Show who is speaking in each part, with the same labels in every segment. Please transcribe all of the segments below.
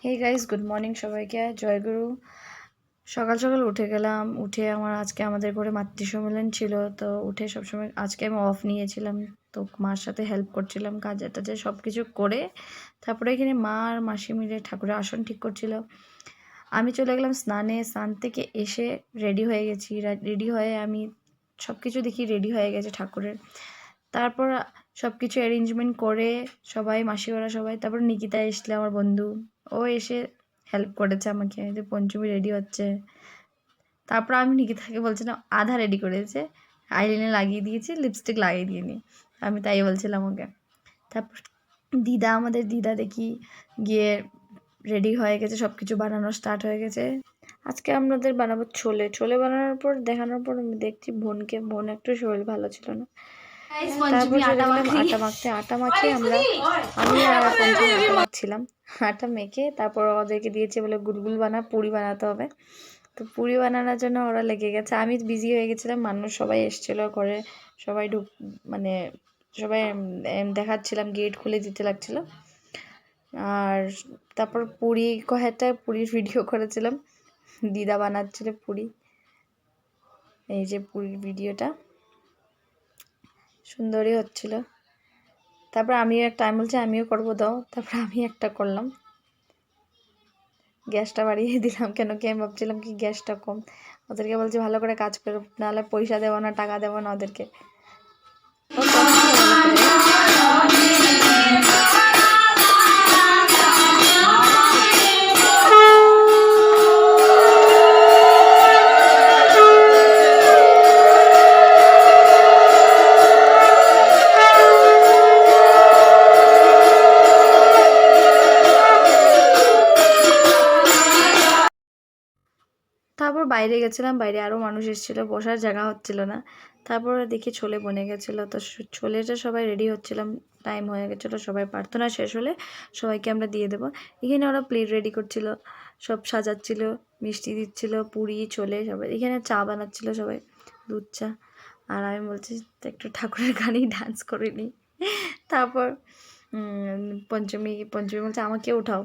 Speaker 1: Hey guys, good morning সবাইকে। জয়গুরু। সকাল সকাল উঠে গেলাম। উঠে আজকে আমাদের ঘরে মাতৃ সম্মেলন ছিল, তো উঠে সবসময় আজকে আমি অফ নিয়েছিলাম, তো মার সাথে হেল্প করছিলাম কাজে টাজে সব কিছু করে। তারপরে এখানে মা আর মাসি মিলে ঠাকুরের আসন ঠিক করছিল। আমি চলে গেলাম স্নানে। স্নান থেকে এসে রেডি হয়ে গেছি। রেডি হয়ে আমি সব কিছু দেখি রেডি হয়ে গেছে ঠাকুরের। তারপর সব কিছু অ্যারেঞ্জমেন্ট করে সবাই, মাসি ওরা সবাই, তারপর নিকিতা এসলে আমার বন্ধু, ও এসে হেল্প করেছে আমাকে যে পঞ্চমী রেডি হচ্ছে। তারপর আমি নিকিতাকে বলছিলাম আধা রেডি করেছে, আইলাইনার লাগিয়ে দিয়েছে, লিপস্টিক লাগিয়ে দিইনি, আমি তাই বলছিলাম ওকে। তারপর আমাদের দিদা দেখি গিয়ে রেডি হয়ে গেছে, সব কিছু বানানো স্টার্ট হয়ে গেছে। আজকে আমাদের বানাবো ছোলে। ছোলে বানানোর পর দেখানোর পর আমি দেখছি বোন একটু শরীর ভালো ছিল না। তারপর চলে গেলাম আটা মাখতে। আটা মাখিয়ে আমি আর পঞ্চমী আটা মাখছিলাম। আটা মেখে তারপর ওদেরকে দিয়েছে, বলে গুলগুল পুরি বানাতে হবে। তো পুরি বানানোর জন্য ওরা লেগে গেছে, আমি বিজি হয়ে গেছিলাম। মানুষ সবাই এসেছিলো ঘরে, সবাই মানে সবাই দেখাচ্ছিলাম, গেট খুলে দিতে লাগছিল। আর তারপর পুরির ভিডিও করেছিলাম, দিদা বানাচ্ছিল পুরি। এই যে পুরির ভিডিওটা সুন্দরই হচ্ছিল। তারপর আমি বলছি আমিও করবো দাও, তারপর আমি একটা করলাম। গ্যাসটা বাড়িয়ে দিলাম, কেন কি আমি ভাবছিলাম কি গ্যাসটা কম। ওদেরকে বলছি ভালো করে কাজ করো, নাহলে পয়সা দেবো না, টাকা দেবো না ওদেরকে। তারপর বাইরে গেছিলাম, বাইরে আরও মানুষ এসেছিলো, বসার জায়গা হচ্ছিল না। তারপর দেখি ছোলে বনে গেছিলো, তো ছোলেটা সবাই রেডি হচ্ছিলাম, টাইম হয়ে গেছিলো। সবাই প্রার্থনা শেষ হলে সবাইকে আমরা দিয়ে দেবো। এখানে ওরা প্লেট রেডি করছিল, সব সাজাচ্ছিল, মিষ্টি দিচ্ছিল, পুরি ছোলে সবাই। এখানে চা বানাচ্ছিল সবাই, দুধ চা। আর আমি বলছি একটু ঠাকুরের গানেই ডান্স করে নিই। তারপর পঞ্চমী বলছে আমাকে উঠাও,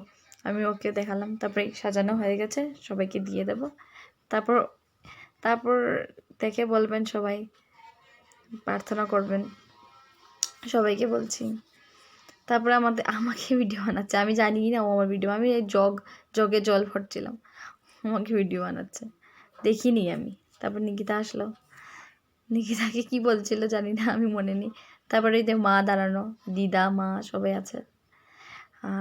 Speaker 1: আমি ওকে দেখালাম। তারপরে সাজানো হয়ে গেছে, সবাইকে দিয়ে দেবো। তারপর তারপর দেখে বলবেন, সবাই প্রার্থনা করবেন, সবাইকে বলছি। তারপরে আমাকে ভিডিও বানাচ্ছে, আমি জানি না ও আমার ভিডিও, আমি এই জগে জল ভরছিলাম, আমাকে ভিডিও বানাচ্ছে, দেখিনি আমি। তারপর নিকিতা আসলো, নিকিতাকে কি বলছিল জানি না, আমি মনে নেই। তারপরে এই যে মা দাঁড়ানো, দিদা মা সবাই আছে।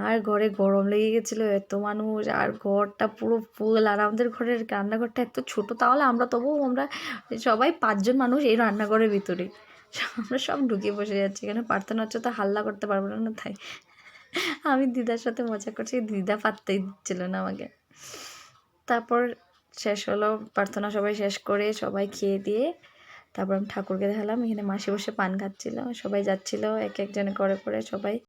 Speaker 1: আর ঘরে গরম লেগে গেছিলো, এত মানুষ, আর ঘরটা পুরো ফুল। আর আমাদের ঘরের রান্নাঘরটা এত ছোট, তাহলে আমরা সবাই 5 জন মানুষ এই রান্নাঘরের ভিতরে, আমরা সব ঢুকে বসে যাচ্ছি। এখানে প্রার্থনা হচ্ছে, তো হাল্লা করতে পারবো না, তাই আমি দিদার সাথে মজা করছি, দিদা পাত্তাই দিচ্ছিল না আমাকে। তারপর শেষ হলো প্রার্থনা, সবাই শেষ করে সবাই খেয়ে দিয়ে তারপর আমি ঠাকুরকে দেখালাম। এখানে মাসি বসে পান খাচ্ছিল, সবাই যাচ্ছিল এক একজনে করে করে সবাই।